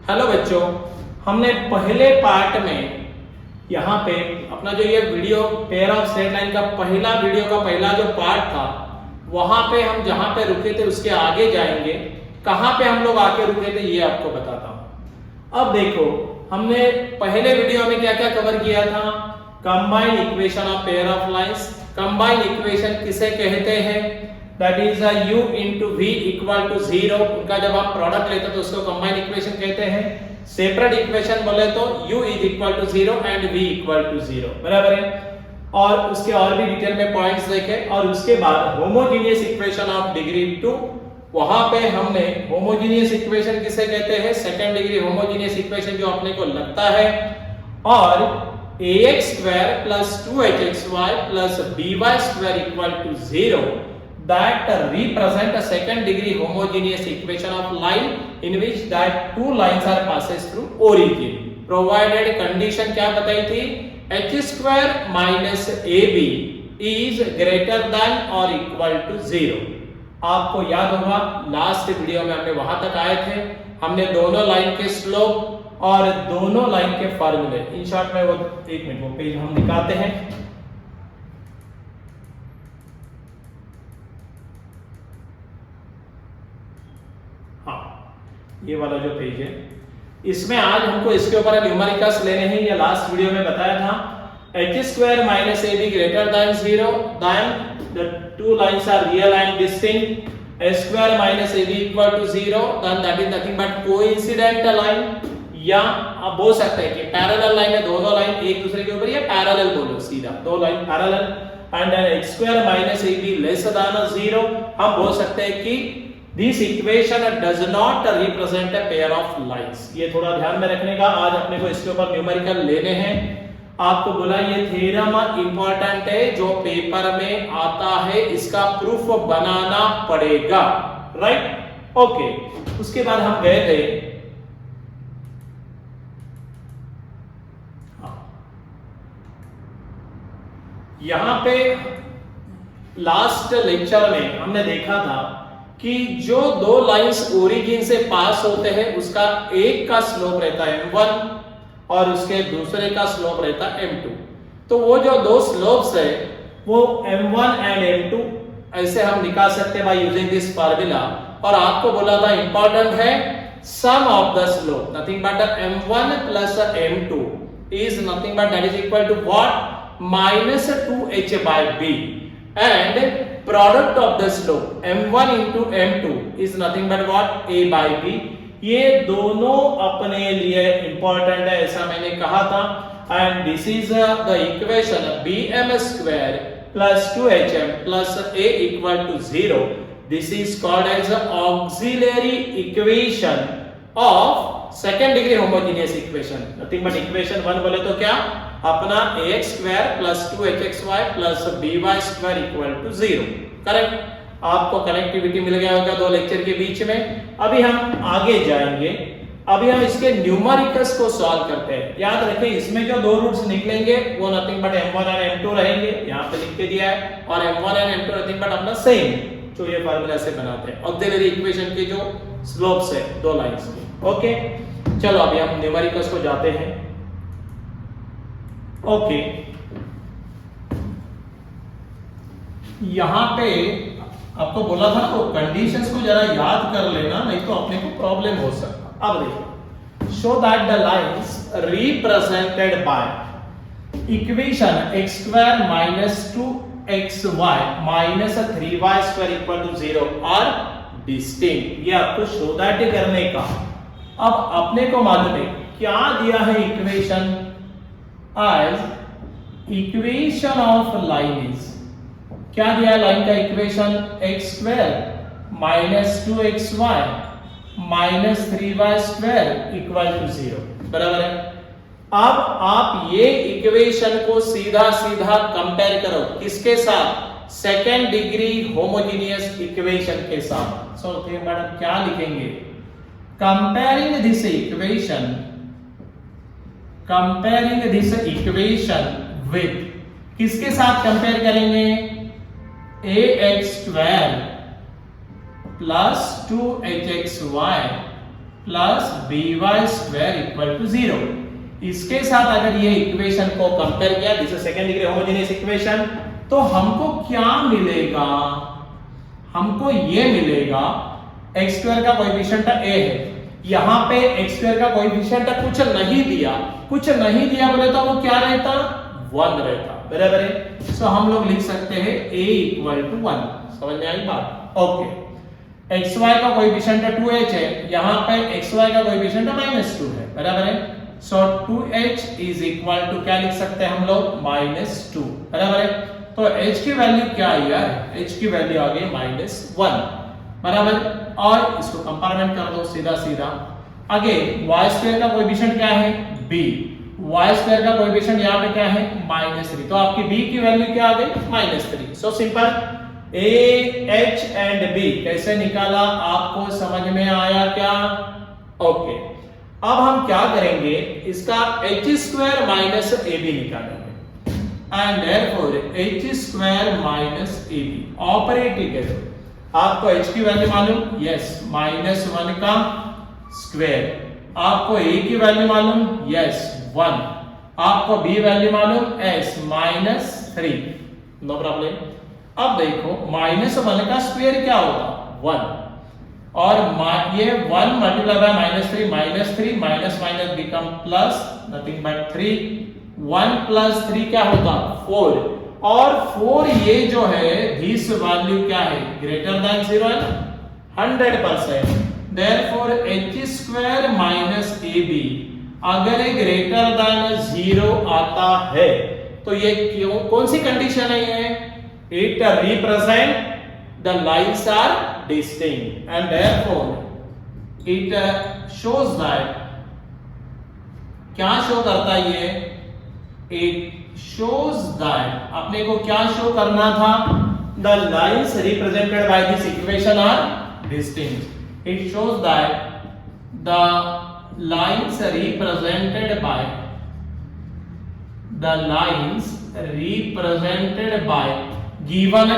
Hello बच्चों, हमने पहले पार्ट में यहाँ पे अपना जो ये video pair of straight line का पहला वीडियो का पहला जो पार्ट था वहां पे हम जहां पे रुके थे उसके आगे जाएंगे। कहां पे हम लोग आके रुके थे ये आपको बताता हूं। अब देखो, हमने पहले वीडियो में क्या क्या कवर किया था। Combined equation of pair of lines. Combined equation किसे कहते हैं? That is u into v equal to 0। उनका जब आप प्रोडक्ट लेते हो तो उसको कंबाइंड इक्वेशन कहते हैं। सेपरेट इक्वेशन बोले तो u is equal to 0 and v equal to 0, बराबर है। और उसके और भी डिटेल में पॉइंट्स देखे। और उसके बाद होमोजेनियस इक्वेशन ऑफ डिग्री 2, वहां पे हमने होमोजेनियस इक्वेशन किसे कहते हैं? सेकंड डिग्री होमोजेनियस इक्वेशन जो अपने को लगता है। और ax square plus 2hxy plus by square equal to 0 that represent a second degree homogeneous equation of line in which that two lines are passes through origin, provided condition क्या बताई थी? h square minus ab is greater than or equal to 0। आपको याद होगा last video में हमने वहां तक आए थे। हमने दोनों लाइन के स्लोप और दोनों लाइन के फार्मूले, इन शॉर्ट में वो एक मिनट वो पेज हम निकालते हैं। ये वाला जो पेज है, इसमें आज हमको इसके ऊपर न्यूमेरिकल्स लेने हैं। ये लास्ट वीडियो में बताया था h square minus ab greater than 0 then the two lines are real and distinct। h square minus ab equal to 0 then that is nothing but coincident line, या आप बोल सकते हैं कि पैरेलल लाइन है, दोनों लाइन एक दूसरे के ऊपर, या पैरेलल बोलो सीधा, दो line parallel. And then h square minus ab less than 0, हम बोल सकते हैं कि This equation does not represent a pair of lines। ये थोड़ा ध्यान में रखने का, आज अपने को इसके ऊपर न्यूमेरिकल लेने हैं। आपको बोला ये थ्योरम इंपॉर्टेंट है, जो पेपर में आता है इसका प्रूफ बनाना पड़ेगा, राइट? ओके, उसके बाद हम गए थे यहां पे लास्ट लेक्चर में हमने देखा था कि जो दो लाइंस ओरिजिन से पास होते हैं उसका एक का स्लोप रहता है m1 और उसके दूसरे का स्लोप रहता है m2। तो वो जो दो स्लोप्स है वो m1 एंड m2 ऐसे हम निकाल सकते हैं बाय यूजिंग दिस फार्मूला। और आपको बोला था इंपॉर्टेंट है sum of the slope, nothing but m1 plus m2 is nothing but that is equal to what? -2h/b and product of the slope m1 into m2 is nothing but what? a/b। ये दोनों अपने लिए important है, ऐसा मैंने कहा था। And this is the equation bm square plus 2hm plus a equal to 0। This is called as auxiliary equation of second degree homogeneous equation. Nothing but equation 1 बोले तो क्या? अपना ax square plus 2hxy plus by square equal to 0, correct? आपको connectivity मिल गया होगा दो lecture के बीच में। अभी हम आगे जाएंगे, अभी हम इसके न्यूमेरिकल्स को सॉल्व करते हैं। याद रखें इसमें जो दो रूट्स निकलेंगे वो नथिंग बट m1 और m2 रहेंगे, यहाँ पे लिख के दिया है। और m1 और m2 नथिंग बट अपना सेम, जो ये फार्मूला से बनाते हैं ऑक्सिलरी इक्वेशन के जो स्लोप्स है दो लाइंस के। ओके, चलो अभी हम न्यूमेरिकल्स को जाते हैं। ओके, यहां पे आपको बोला था तो कंडीशंस को जरा याद कर लेना, नहीं तो अपने को प्रॉब्लम हो सकता। अब देखो, show that the lines represented by equation x square minus 2xy minus 3y square equal to 0 are distinct. ये आपको शो दैट करने का। अब अपने को मालूम है क्या दिया है equation as equation of line is, क्या दिया लाइन का equation? x square minus 2xy minus 3y square equal to 0, बराबर है। अब आप ये इक्वेशन को सीधा सीधा कंपेयर करो किसके साथ? सेकेंड डिग्री होमोजेनियस इक्वेशन के साथ। सो मैडम क्या लिखेंगे? Comparing this equation, comparing this equation with, किसके साथ कंपेयर करेंगे? ax square plus 2hxy plus by square equal to 0। इसके साथ अगर ये इक्वेशन को कंपेयर किया, this is second degree homogeneous equation, तो हमको क्या मिलेगा? हमको ये मिलेगा x स्क्वायर का कोएफिशिएंट a है, यहां पे x स्क्वायर का कोएफिशिएंट कुछ नहीं दिया, बोले तो वो क्या रहता? 1 रहता, बराबर है। सो हम लोग लिख सकते हैं a इक्वल टू 1। समझ में आई बात? ओके। xy का कोएफिशिएंट 2h है, यहां पे xy का कोएफिशिएंट -2 है, बराबर है। सो 2h इज इक्वल टू क्या लिख सकते हैं हम लोग? -2, बराबर है। तो h की वैल्यू क्या आई यार? h की वैल्यू आ गई -1, बराबर। और इसको कंपेयरमेंट कर दो सीधा सीधा। आगे y स्क्वायर का कोएफिशिएंट क्या है? b। y स्क्वायर का कोएफिशिएंट यहां पे क्या है? -3। तो आपकी b की वैल्यू क्या आ गई? -3। So simple. a, h and b कैसे निकाला? आपको समझ में आया क्या? ओके। अब हम क्या करेंगे? इसका h स्क्वायर माइनस ab निकालेंगे and therefore h square minus ab operate करो। आपको h की वैल्यू मालूम? यस, -1 का स्क्वायर। आपको a की वैल्यू मालूम? यस, 1। आपको b वैल्यू मालूम? s -3, no problem. अब देखो -1 का स्क्वायर क्या होगा? 1, और ये 1 multiply by -3 minus minus become plus, nothing but 3। 1 plus 3 क्या होगा? 4। और 4 ये जो है दिस वैल्यू क्या है? ग्रेटर देन 0 है ना, 100%। Therefore h square minus ab अगर ये ग्रेटर देन 0 आता है तो ये क्यों, कौन सी कंडीशन है ये? It represent the lines are distinct and therefore it shows that, क्या शो करता है ये? It shows that, अपने को क्या शो करना था? The lines represented by this equation are distinct. It shows that the lines represented by given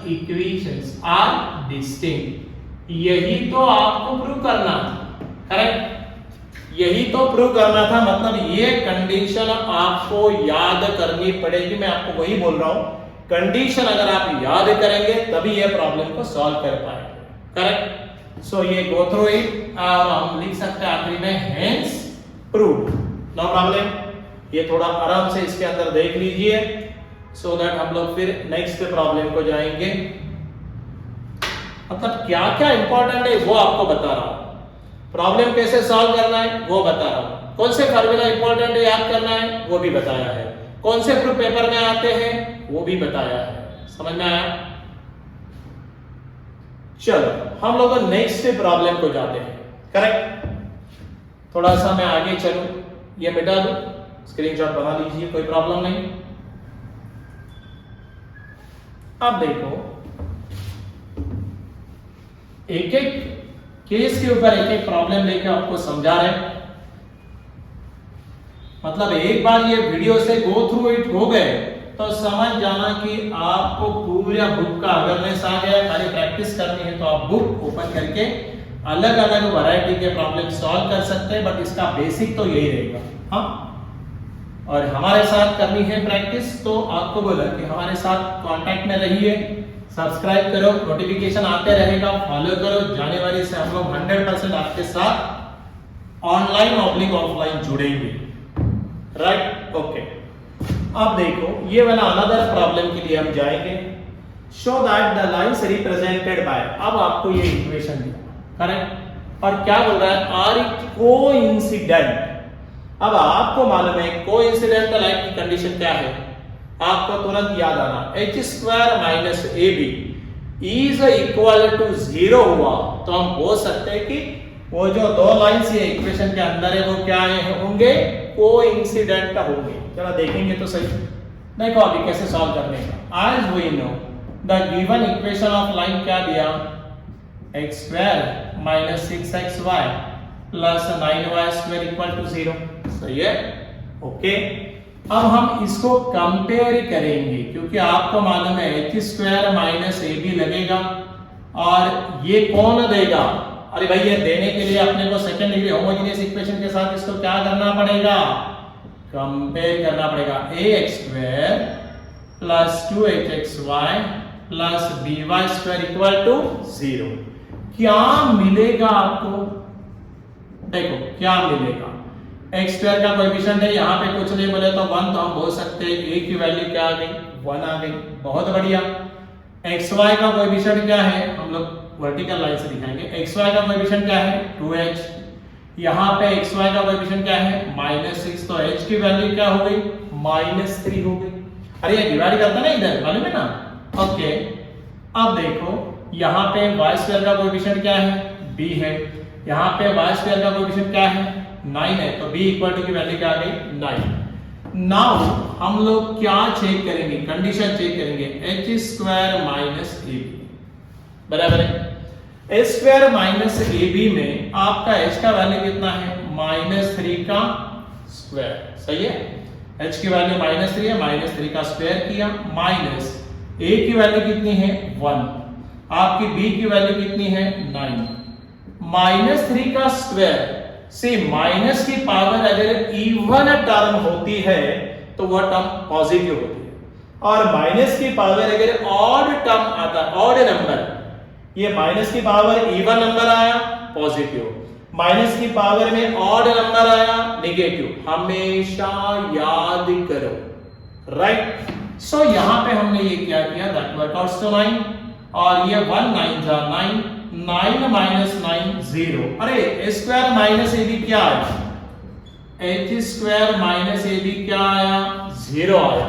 equations are distinct। यही तो आपको प्रूव करना था, करेक्ट? यही तो प्रूव करना था। मतलब ये कंडीशन आपको याद करनी पड़ेगी। मैं आपको वही बोल रहा हूं, कंडीशन अगर आप याद करेंगे तभी ये प्रॉब्लम को सॉल्व कर पाएंगे, करेक्ट? सो ये गो थ्रू इट और हम लिख सकते हैं आखिरी में हेंस प्रूव, नो प्रॉब्लम। ये थोड़ा आराम से इसके अंदर देख लीजिए सो दैट हम लोग फिर नेक्स्ट प्रॉब्लम को जाएंगे। मतलब क्या क्या इंपॉर्टेंट है वो आपको बता रहा हूं, प्रॉब्लम कैसे सॉल्व करना है वो बता रहा हूं, कौन से फार्मूला इंपॉर्टेंट है याद करना है वो भी बताया है, कौन से प्रूफ पेपर में आते हैं वो भी बताया है। समझ में आया? चलो हम लोग नेक्स्ट प्रॉब्लम को जाते हैं, करेक्ट? थोड़ा सा मैं आगे चलूं, ये मिटा दूं, स्क्रीनशॉट बना लीजिए, कोई प्रॉब्लम नहीं। अब देखो एक एक केस के ऊपर एक एक प्रॉब्लम लेकर आपको समझा रहे हैं। मतलब एक बार ये वीडियो से गो थ्रू इट हो गए तो समझ जाना कि आपको पूरा बुक का अवेयरनेस आ गया। खाली प्रैक्टिस करनी है तो आप बुक ओपन करके अलग अलग वैरायटी के प्रॉब्लम सॉल्व कर सकते हैं, बट इसका बेसिक तो यही रहेगा। हाँ, और हमारे साथ करनी है प्रैक्टिस तो आपको बोला कि हमारे साथ कांटेक्ट में रहिए, सब्सक्राइब करो, नोटिफिकेशन आते रहेगा, फॉलो करो। जनवरी से हम लोग 100% आपके साथ ऑनलाइन ऑफलाइन जुड़ेंगे, राइट? ओके। अब देखो ये वाला अनदर प्रॉब्लम के लिए हम जाएंगे। Show that the lines represented bye, अब आपको ये इक्वेशन दिया, करेक्ट? और क्या बोल रहा है? Are coincident. अब आपको मालूम है कोइंसिडेंट लाइन की कंडीशन क्या है, आपको तुरंत याद आना, h square minus ab is equal to 0 हुआ तो हम बोल सकते हैं कि वो जो दो लाइंस ये इक्वेशन के अंदर है वो क्या होंगे? कोइंसिडेंट होंगे। चलो देखेंगे तो सही। देखो अभी कैसे सॉल्व करने का। As we know the given equation of line क्या दिया? x square minus 6xy plus 9y square equal to 0। सही है? ओके। अब हम इसको कंपेयर करेंगे क्योंकि आपको मालूम है h स्क्वायर माइनस ab लगेगा और ये कौन देगा? अरे भाई ये देने के लिए अपने को सेकंड डिग्री होमोजेनियस इक्वेशन के साथ इसको क्या करना पड़ेगा? कंपेयर करना पड़ेगा। ax² plus 2hxy plus by² equal to 0। क्या मिलेगा आपको? देखो क्या मिलेगा। x² का कोएफिशिएंट है, यहाँ पे कुछ नहीं बोले तो 1, तो हम बोल सकते हैं a की वैल्यू क्या आ गई? 1 आ गई। बहुत बढ़िया। xy का कोएफिशिएंट क्या है? हम लोग वर्टिकल लाइन से दिखाएंगे। xy का कोएफिशिएंट क्या है? 2h। यहाँ पे xy का कोएफिशिएंट क्या है? -6, तो h की वैल्यू क्या हो गई? -3 हो गई। अरे ये डिवाइड करता ना इधर, मालूम है ना? ओके, अब देखो यहाँ पे y² का कोएफिशिएंट क्या है? b है। यहाँ पे y² का कोएफिशिएंट क्या है? 9 है, तो b इक्वल टू की वैल्यू क्या आ गई? 9। नाउ हम लोग क्या चेक करेंगे? कंडीशन चेक करेंगे। h² - ab बराबर है। a² माइनस ab में आपका h का वैल्यू कितना है? -3 का स्क्वायर। सही है, h की वैल्यू -3 है, -3 का स्क्वायर किया, माइनस a की वैल्यू कितनी है? 1। आपकी b की वैल्यू कितनी है? 9। -3 का स्क्वायर से माइनस की पावर अगर इवन टर्म होती है तो वह टर्म पॉजिटिव होती है, और माइनस की पावर अगर ऑड टर्म आता है, ऑड नंबर, ये माइनस की पावर इवन नंबर आया पॉजिटिव, माइनस की पावर में ऑड नंबर आया नेगेटिव। हमेशा याद करो, राइट? सो यहां पे हमने ये क्या किया? दैट वर्कआउट्स टू 9, और ये 1 9 जा 9, 9 माइनस 9 0। अरे a² माइनस ab क्या आया? h² माइनस ab क्या आया? 0 आया।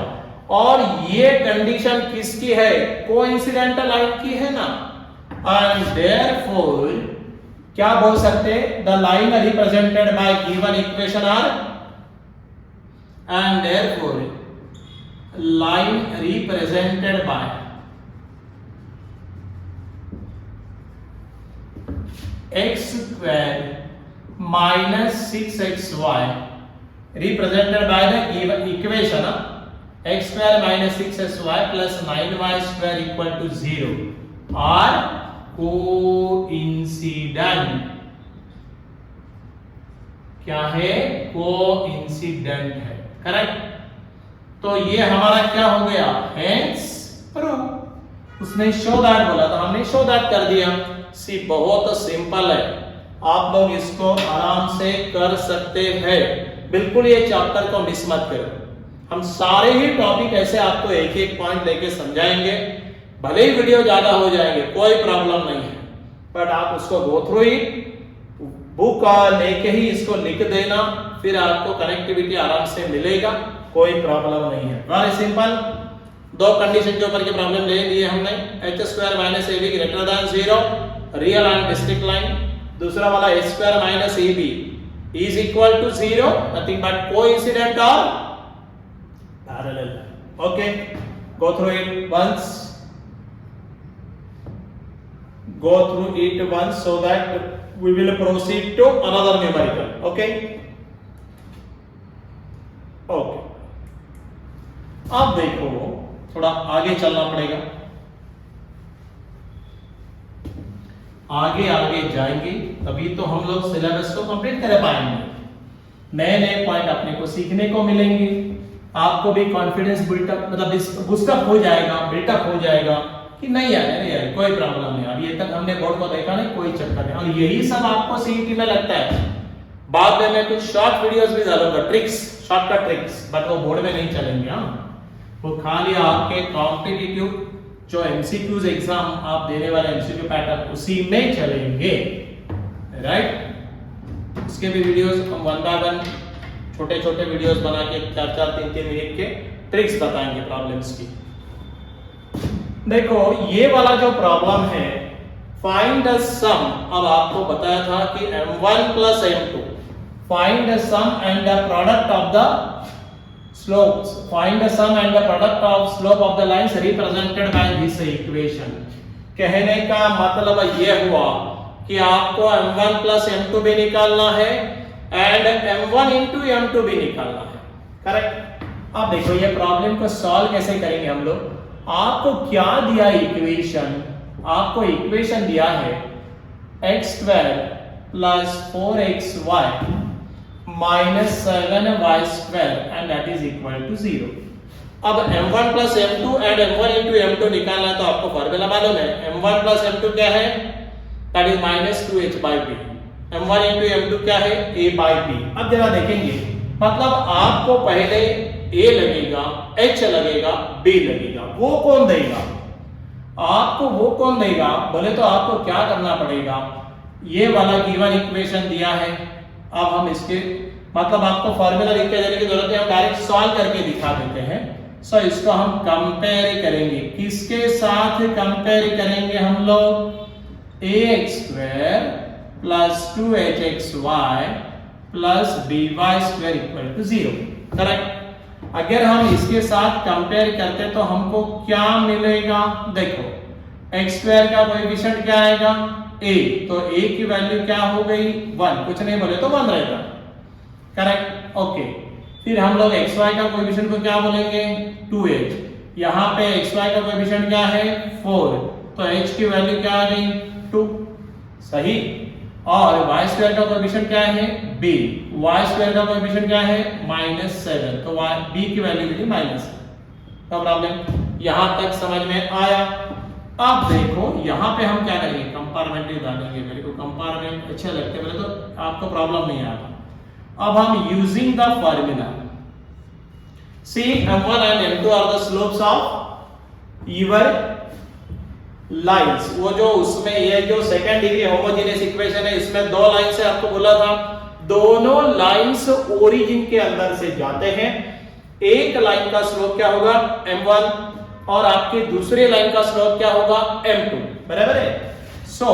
और ये कंडीशन किसकी है? कोइंसिडेंटल लाइन की है ना, एंड देयरफॉर क्या बोल सकते हैं? The line represented by given equation are, and therefore line represented by x² minus 6xy represented by the given equation x² minus 6xy plus 9y² equal to 0 are coincident। क्या है? Coincident है, correct? तो ये हमारा क्या हो गया? Hence prove. उसने शो दैट बोला तो हमने शो दैट कर दिया। सी बहुत सिंपल है, आप लोग इसको आराम से कर सकते हैं। बिल्कुल ये चैप्टर को मिस मत करो। हम सारे ही टॉपिक ऐसे आपको एक एक पॉइंट लेके समझाएंगे। भले ही वीडियो ज्यादा हो जाएंगे, कोई प्रॉब्लम नहीं है, बट आप उसको गो थ्रू ही बुक लेके ही इसको लिख देना, फिर आपको कनेक्टिविटी आराम से मिलेगा, कोई प्रॉब्लम नहीं है। Very simple. दो कंडीशन के ऊपर की प्रॉब्लम ले लिए हमने। h² minus ab greater than 0, real and distinct line. दूसरा वाला h² minus ab is equal to 0, nothing but coincident और parallel. Okay, go through it once, go through it once so that we will proceed to another numerical. Okay, okay, अब देखो थोड़ा आगे चलना पड़ेगा, आगे आगे जाएंगे तभी तो हम लोग सिलेबस को कंप्लीट कर पाएंगे। नए नए पॉइंट अपने को सीखने को मिलेंगे, आपको भी कॉन्फिडेंस बिल्टअप मतलब बूस्टअप हो जाएगा, बिल्टअप हो जाएगा कि नहीं यार, नहीं यार कोई प्रॉब्लम नहीं, अभी तक हमने बोर्ड को देखा नहीं, कोई चक्कर नहीं। और यही सब आपको सीईटी में लगता है। बाद में मैं कुछ शॉर्ट वीडियोस भी डालूंगा, ट्रिक्स, शॉर्टकट ट्रिक्स, बट वो बोर्ड में नहीं चलेंगे। वो खाली आपके कॉम्पिटिटिव जो एमसीक्यूज एग्जाम आप देने वाले एमसीक्यू पैटर्न उसी में चलेंगे, राइट? उसके भी वीडियोस हम 1 बाय 1 छोटे छोटे वीडियोस बना के 4-4 3-3 मिनट के ट्रिक्स बताएंगे प्रॉब्लम्स की। देखो ये वाला जो प्रॉब्लम है, फाइंड द सम, अब आपको बताया था कि m1 plus m2, find the sum and the product of the slopes, find the sum and the product of slope of the lines represented by this equation. कहने का मतलब ये हुआ कि आपको m1 प्लस m2 भी निकालना है एंड m1 इंटू m2 भी निकालना है, करेक्ट? अब देखो ये प्रॉब्लम को सॉल्व कैसे करेंगे हम लोग। आपको क्या दिया इक्वेशन? आपको इक्वेशन दिया है x² plus 4xy minus 7y² and that is equal to 0। अब m1 plus m2 and m1 into m2 निकालना तो आपको फॉर्मूला मालूम है। m1 प्लस m2 क्या है, that is minus 2h by b। m1 into m2 क्या है, a बाई b। अब जरा देखेंगे, मतलब आपको पहले a लगेगा, h लगेगा, b लगेगा, वो कौन देगा आपको, वो कौन देगा बोले तो आपको क्या करना पड़ेगा, ये वाला गिवन इक्वेशन दिया है। अब हम इसके मतलब आपको फॉर्मूला लिख के देने की जरूरत है, हम डायरेक्ट सॉल्व करके दिखा देते हैं। सो इसको हम कंपेयर करेंगे, किसके साथ कंपेयर करेंगे हम लोग, ax² plus 2hxy plus by² equal to 0, correct. अगर हम इसके साथ कंपेयर करते तो हमको क्या मिलेगा, देखो x² का कोएफिशिएंट क्या आएगा, a, तो a की वैल्यू क्या हो गई 1, कुछ नहीं बोले तो 1 रहेगा, करेक्ट, ओके। फिर हम लोग xy का कोएफिशिएंट को क्या बोलेंगे 2h, यहाँ पे xy का कोएफिशिएंट क्या है 4, तो h की वैल्यू क्या आ गई 2, सही। और y² का कोएफिशिएंट क्या है b, y² का कोएफिशिएंट क्या है -7, तो b की वैल्यू मिली माइनस, क्या प्रॉब्लम, यहां तक समझ में आया। अब देखो यहाँ पे हम क्या करेंगे, कंपार्टमेंट डालेंगे, मेरे को कंपार्टमेंट अच्छे लगते हैं, मेरे तो आपको प्रॉब्लम नहीं आता। अब हम using the formula, see m1 and m2 are the slopes of your lines, वो जो उसमें ये जो सेकंड डिग्री होमोजेनियस इक्वेशन है, इसमें दो लाइन से आपको बोला था, दोनों लाइंस ओरिजिन के अंदर से जाते हैं। एक लाइन का स्लोप क्या होगा m1 और आपके दूसरे लाइन का स्लोप क्या होगा m2, बराबर है। So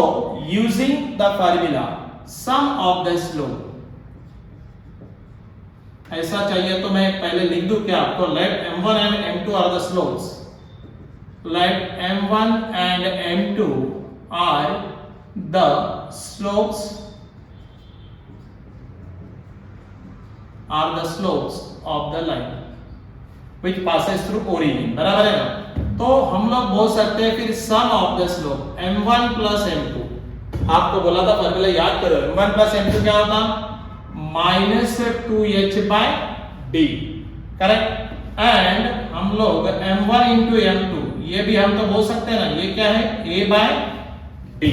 using the formula sum of the slope, ऐसा चाहिए तो मैं पहले लिख दूं क्या आपको, let m1 and m2 are the slopes, let m1 and m2 are the slopes of the line which passes through origin, बराबर है ना। तो हम लोग बोल सकते हैं फिर sum of the slope m1 plus m2, आपको बोला था फॉर्मूला याद करो, m1 plus m2 क्या होता -2h by d, correct. And हम लोग m1 into m2, ये भी हम तो बोल सकते हैं ना, ये क्या है a by d,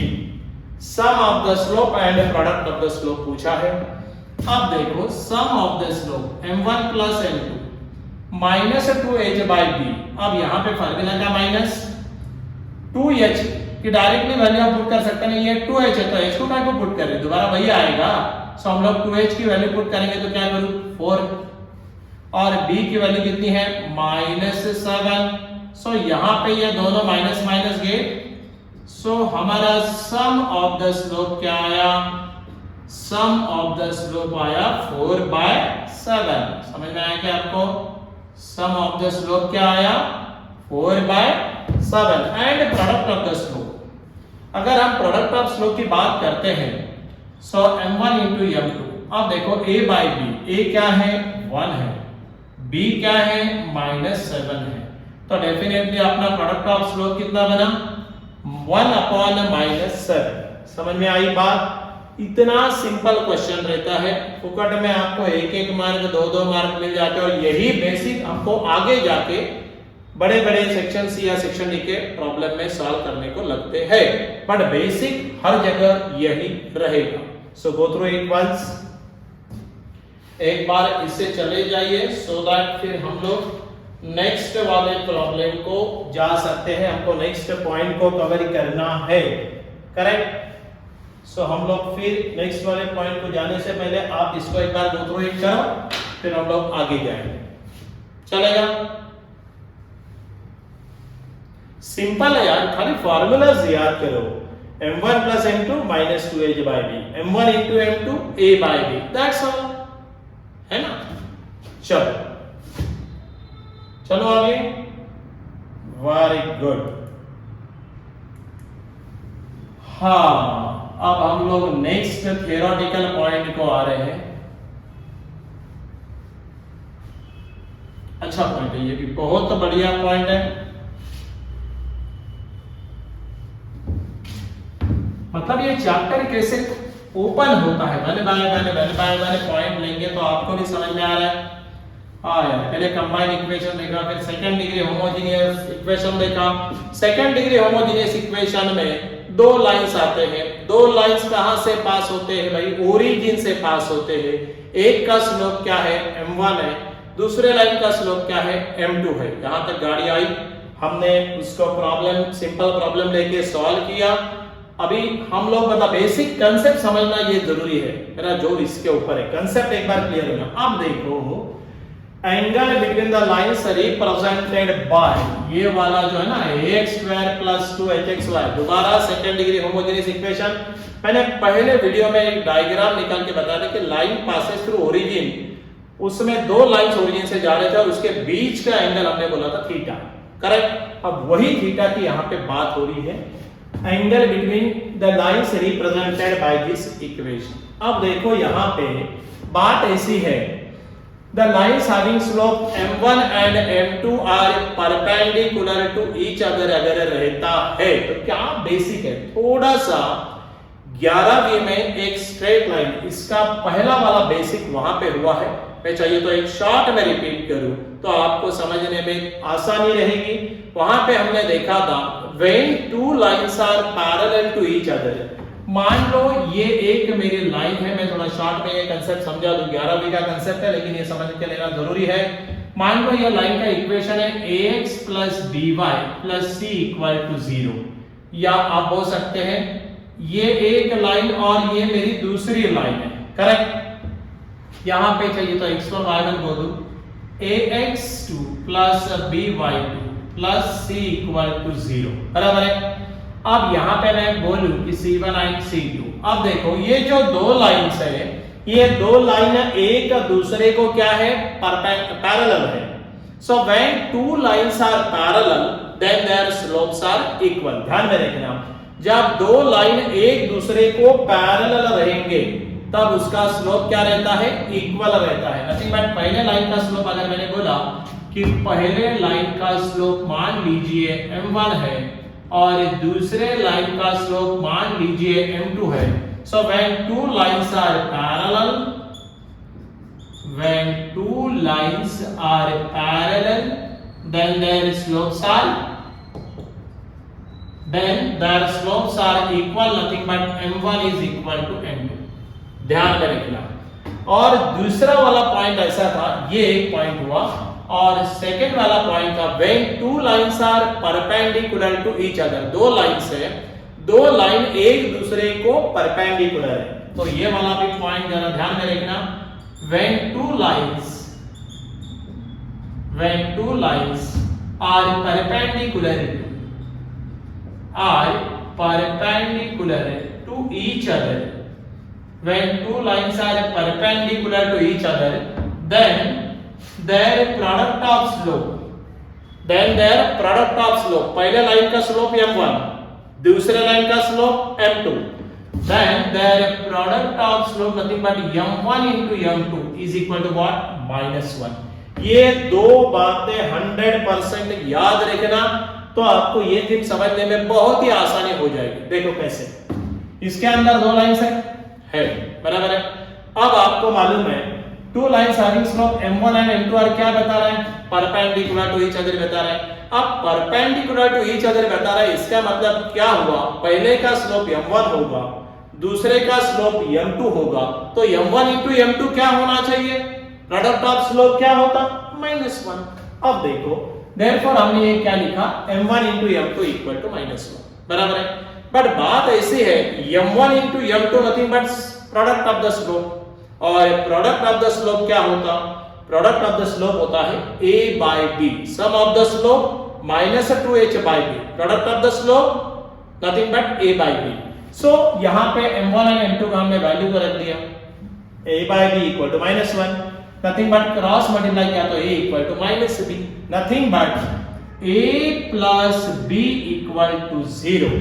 sum of the slope and product of the slope पूछा है। अब देखो sum of the slope m1 plus m2 -2h by b, अब यहाँ पे फॉर्मूला क्या माइनस 2h की डायरेक्टली वैल्यू हम पुट कर सकते नहीं, ये 2h है तो h को क्या को पुट कर रहे, दोबारा वही आएगा। सो हम लोग 2h की वैल्यू पुट करेंगे तो क्या करूं 4, और b की वैल्यू कितनी है -7। सो यहाँ पे ये दोनों माइनस माइनस गए, सो हमारा सम ऑफ द स्लोप क्या आया, सम ऑफ द स्लोप आया 4/7, समझ में आया क्या आपको, सम ऑफ द स्लोप क्या आया 4/7 and product of the slope, अगर हम प्रोडक्ट ऑफ स्लोप की बात करते हैं, सो m1 into m2, अब देखो a by b, a क्या है 1 है, b क्या है -7 है, तो डेफिनेटली अपना प्रोडक्ट ऑफ स्लोप कितना बना 1/-7, समझ में आई बात। इतना सिंपल क्वेश्चन रहता है, फुकट में आपको एक एक मार्क 2-2 मार्क मिल जाते हैं, और यही बेसिक आपको आगे जाके बड़े बड़े सेक्शन सी या सेक्शन डी के प्रॉब्लम में सॉल्व करने को लगते हैं, बट बेसिक हर जगह यही रहेगा। सो गो थ्रू इट वंस, एक बार इससे चले जाइए, सो दैट फिर हम लोग नेक्स्ट वाले प्रॉब्लम को जा सकते हैं, हमको नेक्स्ट पॉइंट को कवर करना है, करेक्ट। सो हम लोग फिर नेक्स्ट वाले पॉइंट को जाने से पहले आप इसको एक बार गो थ्रू इट करो, फिर हम लोग आगे जाएंगे, चलेगा। सिंपल है यार, खाली फॉर्मूलाज याद करो, m1 plus m2 -2h by b, m1 into m2 a by b, that's all, है ना। चलो आगे, वेरी गुड। हाँ, अब हम लोग नेक्स्ट थ्योरेटिकल पॉइंट को आ रहे हैं। अच्छा पॉइंट है, ये भी बहुत बढ़िया पॉइंट है। मतलब ये चैप्टर कैसे ओपन होता है, मैंने पॉइंट लेंगे तो आपको भी समझ में आ रहा है। हाँ यार, पहले कंबाइंड इक्वेशन देखा, फिर सेकंड डिग्री होमोजेनियस इक्वेशन देखा। सेकंड डिग्री होमोजेनियस इक्वेशन में दो लाइंस आते हैं। दो लाइंस कहां से पास होते हैं भाई? ओरिजिन से पास होते हैं। एक का स्लोप क्या है? m1 है, दूसरे लाइन का स्लोप क्या है? m2 है। यहां तक गाड़ी आई, हमने उसको प्रॉब्लम, सिंपल प्रॉब्लम लेके सॉल्व किया। अभी हम लोग मतलब बेसिक कंसेप्ट समझना ये जरूरी है, मेरा जोर इसके ऊपर है, कंसेप्ट एक बार क्लियर होना। अब देखो, angle between the lines represented bye, ये वाला जो है ना ax स्क्वायर प्लस 2hxy, दोबारा सेकंड डिग्री होमोजेनियस इक्वेशन। मैंने पहले वीडियो में एक डायग्राम निकाल के बता दिया कि लाइन पासेस थ्रू ओरिजिन, उसमें दो लाइंस ओरिजिन से जा रहे थे और उसके बीच का एंगल हमने बोला था थीटा, करेक्ट। अब वही थीटा की यहाँ पे बात हो रही है, angle between the lines represented by this equation. अब देखो यहाँ पे बात ऐसी है, the lines having slope m1 and m2 are perpendicular to each other अगर रहता है तो क्या बेसिक है, थोड़ा सा 11वीं में एक स्ट्रेट लाइन, इसका पहला वाला बेसिक वहां पे हुआ है। मैं चाहिए तो एक शॉर्ट में रिपीट करूं तो आपको समझने में आसानी रहेगी। वहां पे हमने देखा था when two lines are parallel to each other, मान लो ये एक मेरी लाइन है, मैं थोड़ा शॉर्ट में ये कंसेप्ट समझा दूं, 11वीं का कंसेप्ट है लेकिन ये समझ के लेना जरूरी है। मान लो ये लाइन का इक्वेशन है ax plus by plus c equal to 0, या आप बोल सकते हैं ये एक लाइन और ये मेरी दूसरी लाइन है, करेक्ट। यहां पे चाहिए तो x1 y1 बोल दूं, ax2 plus by2 plus c equal to 0, बराबर है। अब यहां पे मैं बोलूं कि C1 and C2, अब देखो ये जो दो लाइंस है, ये दो लाइन एक दूसरे को क्या है? पैरेलल है। So when two lines are parallel then their slopes are equal. ध्यान में रखना, जब दो लाइन एक दूसरे को पैरेलल रहेंगे तब उसका स्लोप क्या रहता है? इक्वल रहता है। नथिंग बट पहले लाइन का स्लोप, अगर मैंने बोला कि पहले लाइन का स्लोप मान लीजिए m1 है और दूसरे लाइन का स्लोप मान लीजिए m2 है। So when two lines are parallel, when two lines are parallel then their slopes are equal, nothing but m1 is equal to m2। ध्यान में रखना। और दूसरा वाला पॉइंट ऐसा था, ये एक पॉइंट हुआ, और सेकेंड वाला पॉइंट था when two lines are perpendicular to each other, दो लाइंस है, दो लाइन एक दूसरे को परपेंडिकुलर है। तो ये वाला भी पॉइंट जरा ध्यान में रखना, when two lines are perpendicular to each other, when two lines are perpendicular to each other, then their product of slope, पहले लाइन का स्लोप m1, दूसरे लाइन का slope m2, then their product of slope nothing but m1 into m2 is equal to what? -1। ये दो बातें 100% याद रखना तो आपको ये थिंग समझने में बहुत ही आसानी हो जाएगी। देखो कैसे, इसके अंदर दो लाइंस है, बराबर है। अब आपको मालूम है two lines having slope m1 and m2 are क्या बता रहे हैं? परपेंडिकुलर टू ईच अदर बता रहे हैं। अब परपेंडिकुलर टू ईच अदर बता रहा है, इसका मतलब क्या हुआ? पहले का स्लोप m1 होगा, दूसरे का स्लोप m2 होगा, तो m1 into m2 क्या होना चाहिए? प्रोडक्ट ऑफ स्लोप क्या होता? -1। अब देखो देयरफॉर हमने ये क्या लिखा? m1 into m2 equal to -1, बराबर है। बट बात ऐसी है, m1 into m2 nothing but product of the slope, और प्रोडक्ट ऑफ द स्लोप क्या होता? प्रोडक्ट ऑफ द स्लोप होता है a by b, sum of the slope -2h by b, product of the slope nothing but a by b। So यहां पे m1 और m2 का हमने वैल्यू को रख दिया, a by b equal to -1, nothing but cross multiply किया तो a equal to -b, nothing but a plus b equal to 0।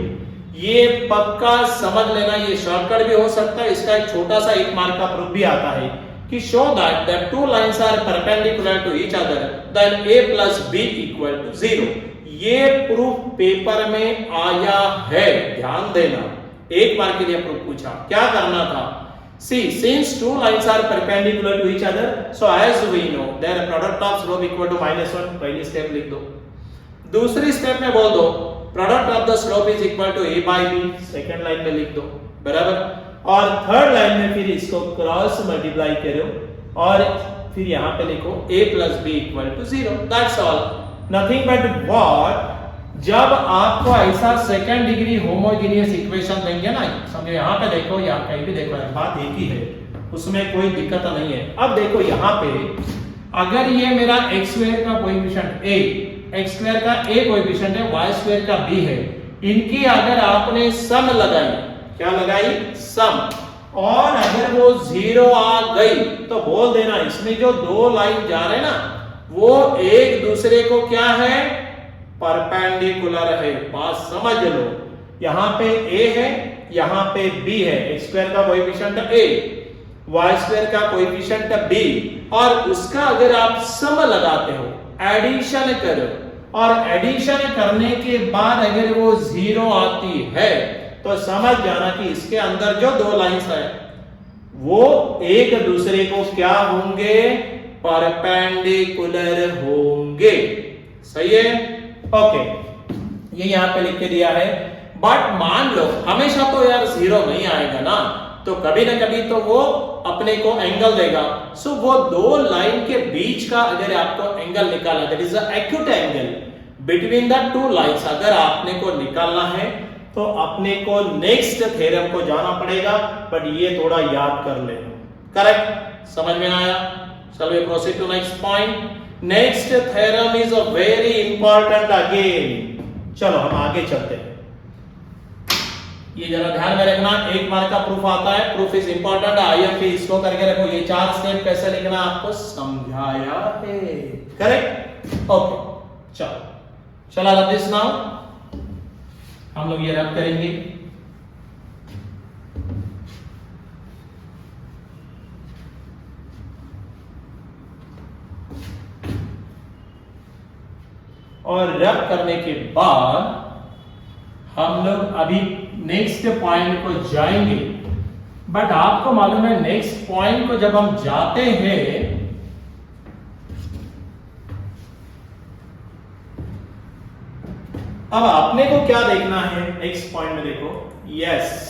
ये पक्का समझ लेना, ये शॉर्टकट भी हो सकता है, इसका एक छोटा सा एक मार्क का प्रूफ भी आता है कि show that the two lines are perpendicular to each other then a plus b equal to 0। ये प्रूफ पेपर में आया है, ध्यान देना, एक बार के लिए प्रूफ पूछा, क्या करना था? See, since two lines are perpendicular to each other, so as we know, their product of slope equal to -1. पहली स्टेप लिख दो। दूसरी स्टेप में बोल दो product of the slope is equal to a by b, second line में लिख दो, बराबर। और थर्ड लाइन में फिर इसको क्रॉस मल्टीप्लाई करो और फिर यहाँ पे लिखो a plus b equal to 0. That's all. Nothing but what? जब आपको ऐसा सेकंड डिग्री होमोजेनियस इक्वेशन देंगे ना, समझो यहाँ पे देखो या कहीं भी देखो, बात एक ही है, उसमें कोई दिक्कत नहीं है। अब देखो यहाँ पे अगर ये मेरा x स्क्वायर का कोएफिशिएंट a, x स्क्वायर का a कोएफिशिएंट है, y स्क्वायर का b है, इनकी अगर आपने सम लगाई, क्या लगाई? सम, और अगर वो 0 आ गई तो बोल देना इसमें जो दो लाइन जा रहे ना वो एक दूसरे को क्या है? परपेंडिकुलर है। बात समझ लो, यहाँ पे a है, यहाँ पे b है, x स्क्वायर का कोएफिशिएंट a, y स्क्वायर का कोएफिशिएंट b, और उसका अगर आप सम लगाते हो, एडिशन करो, और एडिशन करने के बाद अगर वो 0 आती है तो समझ जाना कि इसके अंदर जो दो लाइंस है वो एक दूसरे को क्या होंगे? परपेंडिकुलर होंगे। सही है? ओके, ये यहां पे लिख के दिया है। बट मान लो हमेशा तो यार 0 नहीं आएगा ना, तो कभी ना कभी तो वो अपने को एंगल देगा। सो वो दो लाइन के बीच का अगर आपको एंगल निकालना, that is the acute angle between the two lines, अगर आपने को निकालना है तो अपने को नेक्स्ट थ्योरम को जाना पड़ेगा, बट ये थोड़ा याद कर लेना। करेक्ट? समझ में आया? Shall we proceed to next point? Next theorem is a very important again. चलो हम आगे चलते हैं। ये जरा ध्यान में रखना, एक मार्क का प्रूफ आता है, प्रूफ इज इंपॉर्टेंट। IMP इसको करके रखो, ये 4 स्टेप कैसे लिखना आपको समझाया है। करेक्ट? ओके, चलो चला रब दिस नाउ, हम लोग ये रब करेंगे। और रब करने के बाद हम लोग अभी नेक्स्ट पॉइंट को जाएंगे। बट आपको मालूम है नेक्स्ट पॉइंट को जब हम जाते हैं अब आपने को क्या देखना है नेक्स्ट पॉइंट में? देखो, यस,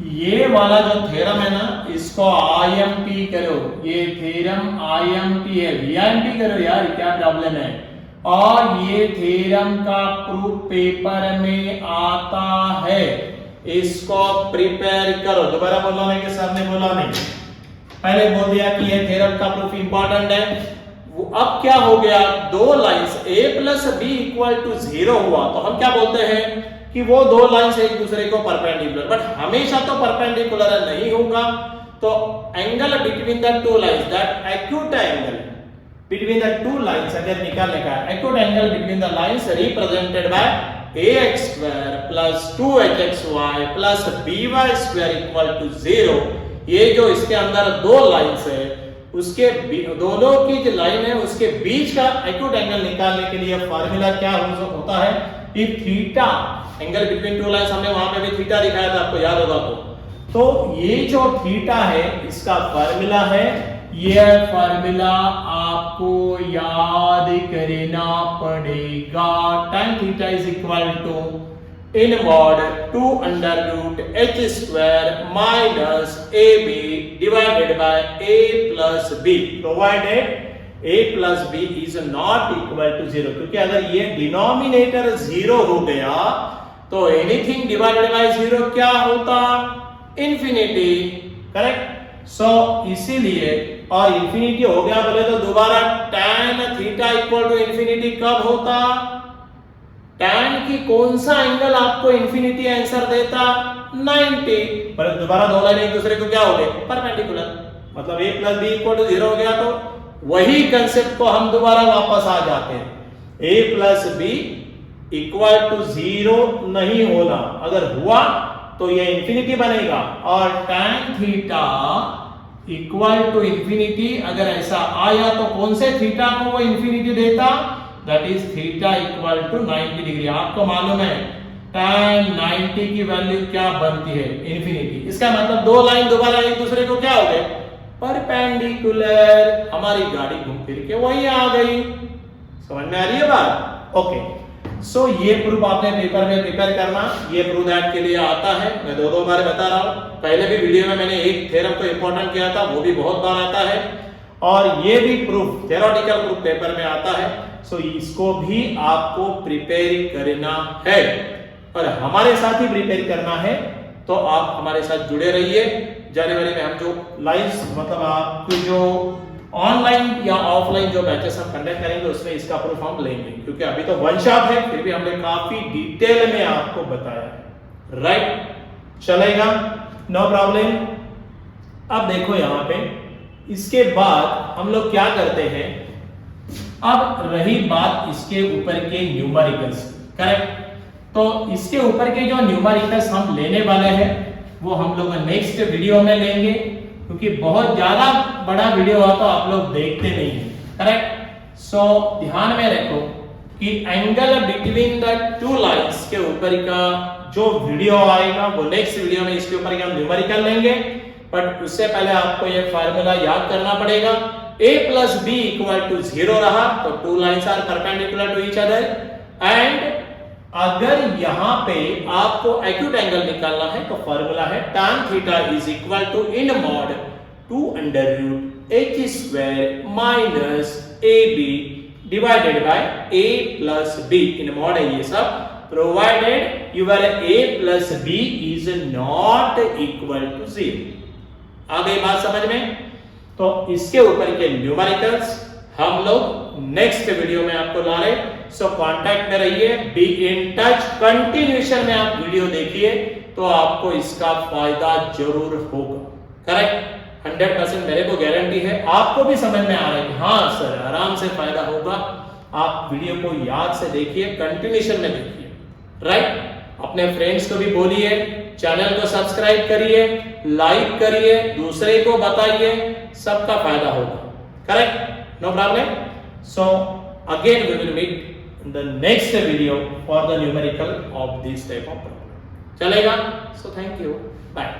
ये वाला जो थ्योरम है ना, इसको IMP करो। ये थ्योरम IMP है, VIMP करो यार, क्या प्रॉब्लम है? और ये थ्योरम का प्रूफ पेपर में आता है, इसको प्रिपेयर करो। दोबारा बोला नहीं कि सर ने बोला नहीं, पहले बोल दिया कि ये थ्योरम का प्रूफ इंपॉर्टेंट है। अब क्या हो गया? दो lines a plus b equal to 0 हुआ तो हम क्या बोलते हैं कि वो दो लाइंस एक दूसरे को परपेंडिकुलर, बट हमेशा तो परपेंडिकुलर नहीं होगा। तो angle between the two lines, that acute angle between the two lines अगर निकालने का, acute angle between the lines represented by ax square plus 2hxy plus by square equal to 0। ये जो इसके अंदर दो लाइंस है उसके दोनों की जो लाइन है उसके बीच का एक्यूट एंगल निकालने के लिए फार्मूला क्या होता है? If theta, angle between two lines, हमने वहां पे भी थीटा दिखाया था, आपको याद होगा तो ये जो थीटा है इसका फार्मूला है, ये फार्मूला आपको याद करना पड़ेगा। tan theta is equal to in mod 2 under root h square minus ab divided by a plus b, provided a plus b is not equal to 0। क्योंकि अगर ये डिनोमिनेटर 0 हो गया तो एनीथिंग डिवाइडेड बाय 0 क्या होता? इंफिनिटी। करेक्ट? सो इसीलिए, और इंफिनिटी हो गया बोले तो दोबारा tan theta equal to infinity कब होता? tan की कौन सा एंगल आपको इंफिनिटी आंसर देता? 90। पर दोबारा दो लाइन एक दूसरे को क्या हो गए? परपेंडिकुलर। मतलब a plus b equal to 0 हो गया तो वही कंसेप्ट को हम दोबारा वापस आ जाते हैं। a plus b equal to 0 नहीं होना, अगर हुआ तो ये इंफिनिटी बनेगा। और tan theta equal to infinity अगर ऐसा आया तो कौन से थीटा को वो इंफिनिटी देता? That is theta equal to 90 degree. आपको मालूम है tan 90 की वैल्यू क्या बनती है, इंफिनिटी। इसका मतलब दो लाइन दोबारा एक दूसरे को क्या हो गए, परपेंडिकुलर। हमारी गाड़ी घूम फिर के वही आ गई। समझ में आ रही है बात? ओके, सो ये प्रूफ आपने पेपर में प्रिपेयर करना। ये प्रूफ दैट के लिए आता है, मैं दो बार बता रहा हूं। पहले भी वीडियो में मैंने एक थ्योरम को इंपॉर्टेंट किया था, वो भी बहुत बार आता है। और ये भी प्रूफ, थ्योरेटिकल प्रूफ पेपर में आता है। सो इसको भी आपको प्रिपेयर करना है और हमारे साथ ही प्रिपेयर करना है। तो आप हमारे साथ जुड़े रहिए। जनवरी में हम जो लाइव मतलब आपके जो ऑनलाइन या ऑफलाइन जो बैचेस हम कंडक्ट करेंगे उसमें इसका प्रूफ हम लेंगे, क्योंकि अभी तो वन शॉट है, फिर भी हमने काफी डिटेल में आपको बताया है। राइट, चलेगा, नो प्रॉब्लम। अब देखो यहां पे, इसके बाद हम लोग क्या करते हैं, अब रही बात इसके ऊपर के न्यूमेरिकल्स, करेक्ट। तो इसके ऊपर के जो न्यूमेरिकल्स हम लेने वाले हैं वो हम लोग नेक्स्ट वीडियो में लेंगे, क्योंकि बहुत ज्यादा बड़ा वीडियो हुआ तो आप लोग देखते नहीं हैं, करेक्ट। सो ध्यान में रखो कि angle between the two lines के ऊपर का जो वीडियो आएगा वो नेक्स्ट वीडियो में इसके ऊपर हम न्यूमेरिकल लेंगे। बट उससे पहले आपको ये फार्मूला याद करना पड़ेगा। a plus b equal to 0 रहा तो two lines are perpendicular to each other. And अगर यहां पे आपको एक्यूट एंगल निकालना है तो फार्मूला है tan theta is equal to in mod 2 under root h square minus ab divided by a plus b। In mod है ये सब, provided your a plus b is not equal to 0। आ गई बात समझ में? तो इसके ऊपर के न्यूमेरिकल्स हम लोग नेक्स्ट वीडियो में आपको ला रहे। सो कांटेक्ट में रहिए, बी इन टच, कंटिन्यूएशन में आप वीडियो देखिए तो आपको इसका फायदा जरूर होगा, करेक्ट। 100% मेरे को गारंटी है, आपको भी समझ में आ रहा है, हाँ सर आराम से फायदा होगा। आप वीडियो को याद से देखिए, कंटिन्यूएशन में देखिए, राइट। अपने फ्रेंड्स को भी बोलिए, चैनल को सब्सक्राइब करिए, लाइक करिए, दूसरे को बताइए, सबका फायदा होगा, correct, no problem. So again we will meet in the next video for the numerical of this type of problem. चलेगा? So thank you, bye.